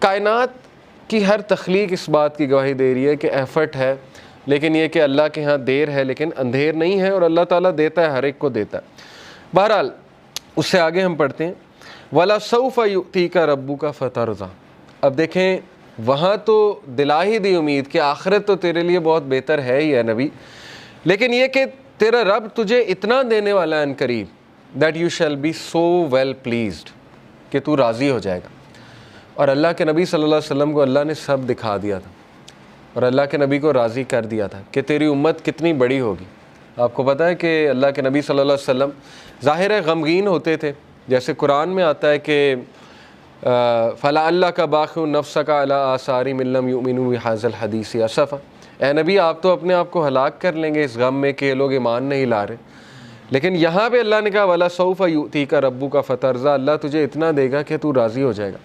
کائنات کی ہر تخلیق اس بات کی گواہی دے رہی ہے کہ ایفرٹ ہے، لیکن یہ کہ اللہ کے ہاں دیر ہے لیکن اندھیر نہیں ہے، اور اللہ تعالیٰ دیتا ہے، ہر ایک کو دیتا ہے۔ بہرحال اس سے آگے ہم پڑھتے ہیں وَلَسَوْفَ يُؤْتِيكَ رَبُّكَ فَتَرْضَىٰ۔ اب دیکھیں وہاں تو دلا ہی دی امید کہ آخرت تو تیرے لیے بہت بہتر ہے ہی ہے نبی، لیکن یہ کہ تیرا رب تجھے اتنا دینے والا ہے ان قریب that you shall be so well pleased، کہ تو راضی ہو جائے گا۔ اور اللہ کے نبی صلی اللہ علیہ وسلم کو اللہ نے سب دکھا دیا تھا، اور اللہ کے نبی کو راضی کر دیا تھا کہ تیری امت کتنی بڑی ہوگی۔ آپ کو پتہ ہے کہ اللہ کے نبی صلی اللہ علیہ وسلم ظاہر ہے غمگین ہوتے تھے، جیسے قرآن میں آتا ہے کہ فَلَعَلَّكَ بَاخِعٌ نَفْسَكَ عَلَىٰ آثَارِهِمْ إِن لَّمْ يُؤْمِنُوا بِهَٰذَا الْحَدِيثِ أَسَفًا۔ اے نبی آپ تو اپنے آپ کو ہلاک کر لیں گے اس غم میں کہ یہ لوگ ایمان نہیں لا رہے، لیکن یہاں پہ اللہ نے کہا وَلَسَوْفَ يُؤْتِيكَ رَبُّكَ فَتَرْضَىٰ، اللہ تجھے اتنا دے گا کہ تو راضی ہو جائے گا۔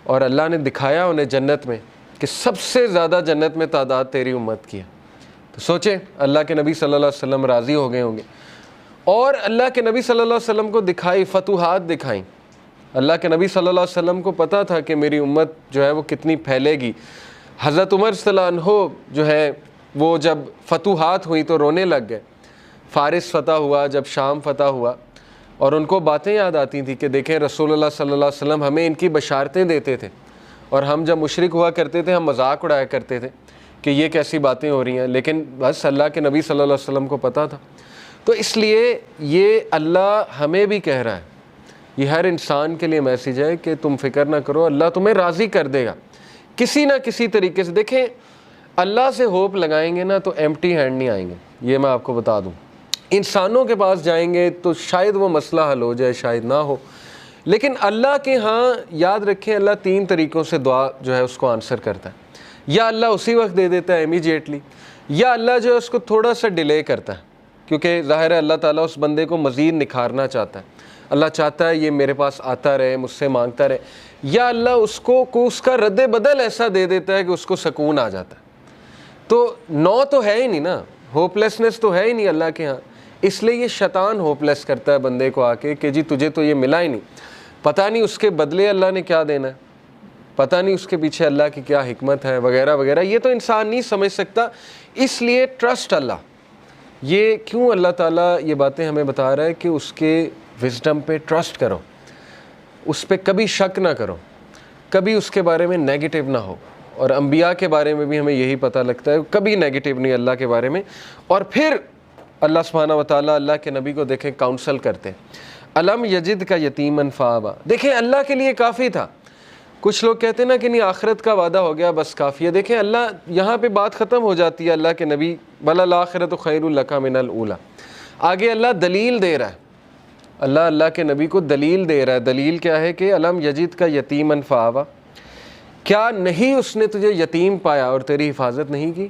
اور اللہ نے دکھایا انہیں جنت میں کہ سب سے زیادہ جنت میں تعداد تیری امت کی ہے۔ تو سوچیں اللہ کے نبی صلی اللہ علیہ وسلم راضی ہو گئے ہوں گے، اور اللہ کے نبی صلی اللہ علیہ وسلم کو دکھائی فتوحات دکھائیں۔ اللہ کے نبی صلی اللہ علیہ وسلم کو پتہ تھا کہ میری امت جو ہے وہ کتنی پھیلے گی۔ حضرت عمر صلی اللہ عنہ جو ہے وہ جب فتوحات ہوئی تو رونے لگ گئے، فارس فتح ہوا، جب شام فتح ہوا، اور ان کو باتیں یاد آتی تھیں کہ دیکھیں رسول اللہ صلی اللہ علیہ وسلم ہمیں ان کی بشارتیں دیتے تھے، اور ہم جب مشرک ہوا کرتے تھے ہم مذاق اڑایا کرتے تھے کہ یہ کیسی باتیں ہو رہی ہیں، لیکن بس اللہ کے نبی صلی اللہ علیہ وسلم کو پتہ تھا۔ تو اس لیے یہ اللہ ہمیں بھی کہہ رہا ہے، یہ ہر انسان کے لیے میسیج ہے کہ تم فکر نہ کرو، اللہ تمہیں راضی کر دے گا کسی نہ کسی طریقے سے۔ دیکھیں اللہ سے ہوپ لگائیں گے نا تو ایمٹی ہینڈ نہیں آئیں گے، یہ میں آپ کو بتا دوں۔ انسانوں کے پاس جائیں گے تو شاید وہ مسئلہ حل ہو جائے، شاید نہ ہو، لیکن اللہ کے ہاں یاد رکھیں اللہ 3 طریقوں سے دعا جو ہے اس کو آنسر کرتا ہے۔ یا اللہ اسی وقت دے دیتا ہے امیجیٹلی، یا اللہ جو ہے اس کو تھوڑا سا ڈیلے کرتا ہے، کیونکہ ظاہر ہے اللہ تعالیٰ اس بندے کو مزید نکھارنا چاہتا ہے، اللہ چاہتا ہے یہ میرے پاس آتا رہے، مجھ سے مانگتا رہے، یا اللہ اس کو اس کا رد بدل ایسا دے دیتا ہے کہ اس کو سکون آ جاتا ہے۔ تو نو تو ہے ہی نہیں نا، ہوپ لیسنس تو ہے ہی نہیں اللہ کے ہاں، اس لیے یہ شیطان ہوپ لیس کرتا ہے بندے کو آ کے کہ جی تجھے تو یہ ملا ہی نہیں، پتہ نہیں اس کے بدلے اللہ نے کیا دینا ہے، پتہ نہیں اس کے پیچھے اللہ کی کیا حکمت ہے وغیرہ وغیرہ، یہ تو انسان نہیں سمجھ سکتا۔ اس لیے ٹرسٹ اللہ، یہ کیوں اللہ تعالیٰ یہ باتیں ہمیں بتا رہا ہے کہ اس کے وزڈم پہ ٹرسٹ کرو، اس پہ کبھی شک نہ کرو، کبھی اس کے بارے میں نیگیٹو نہ ہو۔ اور انبیاء کے بارے میں بھی ہمیں یہی پتہ لگتا ہے، کبھی نیگیٹو نہیں اللہ کے بارے میں۔ اور پھر اللہ سبحانہ و تعالیٰ اللہ کے نبی کو دیکھیں کاؤنسل کرتے ہیں، الم یجد کا یتیمن فآویٰ، دیکھیں اللہ کے لیے کافی تھا۔ کچھ لوگ کہتے ہیں نا کہ نہیں آخرت کا وعدہ ہو گیا بس کافی ہے، دیکھیں اللہ یہاں پہ بات ختم ہو جاتی ہے اللہ کے نبی وَلَلْآخِرَةُ خَيْرٌ لَكَ مِنَ الْأُولَىٰ، آگے اللہ دلیل دے رہا ہے، اللہ کے نبی کو دلیل دے رہا ہے۔ دلیل کیا ہے کہ الم یجد کا یتیمن فآویٰ، کیا نہیں اس نے تجھے یتیم پایا اور تیری حفاظت نہیں کی؟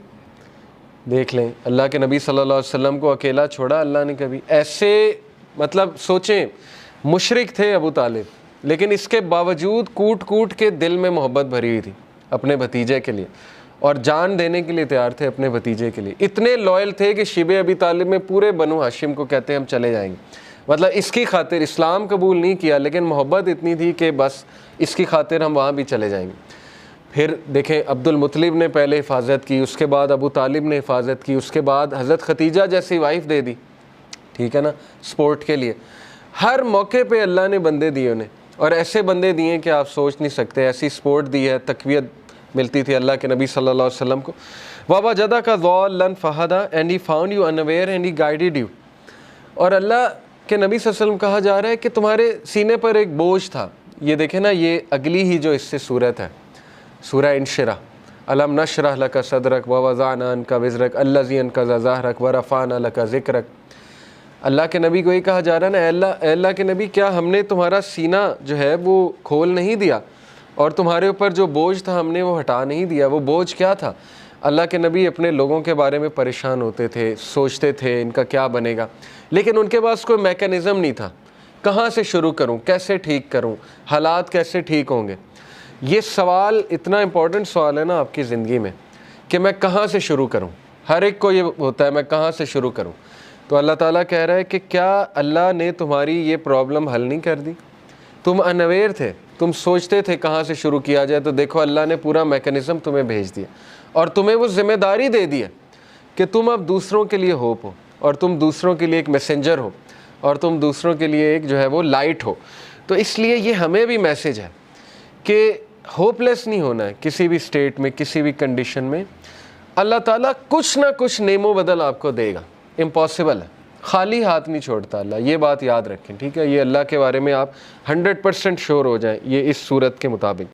دیکھ لیں اللہ کے نبی صلی اللہ علیہ وسلم کو اکیلا چھوڑا اللہ نے کبھی؟ ایسے مطلب سوچیں، مشرک تھے ابو طالب، لیکن اس کے باوجود کوٹ کوٹ کے دل میں محبت بھری ہوئی تھی اپنے بھتیجے کے لیے، اور جان دینے کے لیے تیار تھے اپنے بھتیجے کے لیے، اتنے لوئل تھے کہ شیبہ ابی طالب میں پورے بنو ہاشم کو کہتے ہیں ہم چلے جائیں گے، مطلب اس کی خاطر اسلام قبول نہیں کیا لیکن محبت اتنی تھی کہ بس اس کی خاطر ہم وہاں بھی چلے جائیں گے۔ پھر دیکھیں عبد المطلب نے پہلے حفاظت کی، اس کے بعد ابو طالب نے حفاظت کی، اس کے بعد حضرت ختیجہ جیسی وائف دے دی، ٹھیک ہے نا، سپورٹ کے لیے۔ ہر موقع پہ اللہ نے بندے دیے انہیں، اور ایسے بندے دیے کہ آپ سوچ نہیں سکتے، ایسی سپورٹ دی ہے، تقویت ملتی تھی اللہ کے نبی صلی اللہ علیہ وسلم کو۔ وَوَجَدَكَ ضَالًّا فَهَدَىٰ and he found you unaware and he guided you، اور اللہ کے نبی صلی اللہ علیہ وسلم کہا جا رہا ہے کہ تمہارے سینے پر ایک بوجھ تھا۔ یہ دیکھیں نا، یہ اگلی ہی جو اس سے صورت ہے، سورہ انشرح، الم نشرح لک صدرک ووضعنا عنک وزرک الذی انقض ظہرک ورفعنا لک ذکرک۔ اللہ کے نبی کو یہ کہا جا رہا ہے نا، اے اللہ کے نبی کیا ہم نے تمہارا سینہ جو ہے وہ کھول نہیں دیا، اور تمہارے اوپر جو بوجھ تھا ہم نے وہ ہٹا نہیں دیا؟ وہ بوجھ کیا تھا؟ اللہ کے نبی اپنے لوگوں کے بارے میں پریشان ہوتے تھے، سوچتے تھے ان کا کیا بنے گا، لیکن ان کے پاس کوئی میکانزم نہیں تھا، کہاں سے شروع کروں، کیسے ٹھیک کروں، حالات کیسے ٹھیک ہوں گے۔ یہ سوال اتنا امپورٹنٹ سوال ہے نا آپ کی زندگی میں کہ میں کہاں سے شروع کروں، ہر ایک کو یہ ہوتا ہے میں کہاں سے شروع کروں۔ تو اللہ تعالیٰ کہہ رہا ہے کہ کیا اللہ نے تمہاری یہ پرابلم حل نہیں کر دی؟ تم انویر تھے، تم سوچتے تھے کہاں سے شروع کیا جائے، تو دیکھو اللہ نے پورا میکنزم تمہیں بھیج دیا اور تمہیں وہ ذمہ داری دے دی ہے کہ تم اب دوسروں کے لیے ہوپ ہو، اور تم دوسروں کے لیے ایک میسنجر ہو، اور تم دوسروں کے لیے ایک جو ہے وہ لائٹ ہو۔ تو اس لیے یہ ہمیں بھی میسج ہے کہ ہوپ لیس نہیں ہونا ہے کسی بھی اسٹیٹ میں، کسی بھی کنڈیشن میں۔ اللہ تعالیٰ کچھ نہ کچھ نعم و بدل آپ کو دے گا، امپاسبل ہے، خالی ہاتھ نہیں چھوڑتا اللہ، یہ بات یاد رکھیں، ٹھیک ہے؟ یہ اللہ کے بارے میں آپ 100% شور ہو جائیں یہ اس صورت کے مطابق۔